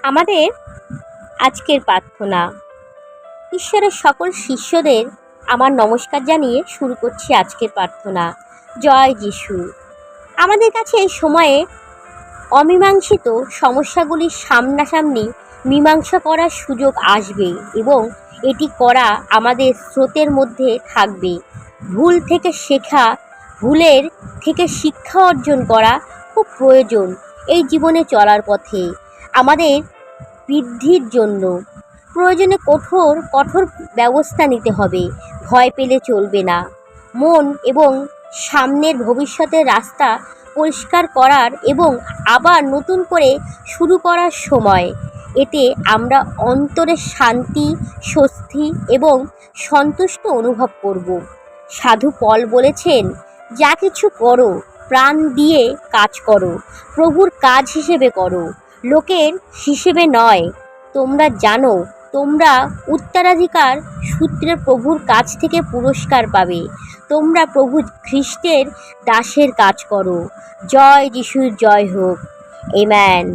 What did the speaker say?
আমাদের আজকের প্রার্থনা। ঈশ্বরের সকল শিষ্যদের আমার নমস্কার জানিয়ে শুরু করছি আজকের প্রার্থনা। জয় যিশু। আমাদের কাছে এই সময়ে অমীমাংসিত সমস্যাগুলির সামনাসামনি মীমাংসা করার সুযোগ আসবে এবং এটি করা আমাদের স্রোতের মধ্যে থাকবে। ভুল থেকে শেখা, ভুলের থেকে শিক্ষা অর্জন করা খুব প্রয়োজন এই জীবনে চলার পথে। আমাদের বৃদ্ধির জন্য প্রয়োজনে কঠোর ব্যবস্থা নিতে হবে। ভয় পেলে চলবে না। মন এবং সামনের ভবিষ্যতের রাস্তা পরিষ্কার করার এবং আবার নতুন করে শুরু করার সময়। এতে আমরা অন্তরে শান্তি, স্বস্তি এবং সন্তুষ্ট অনুভব করব। সাধু পল বলেছেন, যা কিছু করো প্রাণ দিয়ে কাজ করো, প্রভুর কাজ হিসেবে করো, লোকের হিসেবে নয়। তোমরা জানো তোমরা উত্তরাধিকার সূত্রে প্রভুর কাছ থেকে পুরস্কার পাবে। তোমরা প্রভু খ্রিস্টের দাসের কাজ করো। জয় যিশুর জয় হোক। আমেন।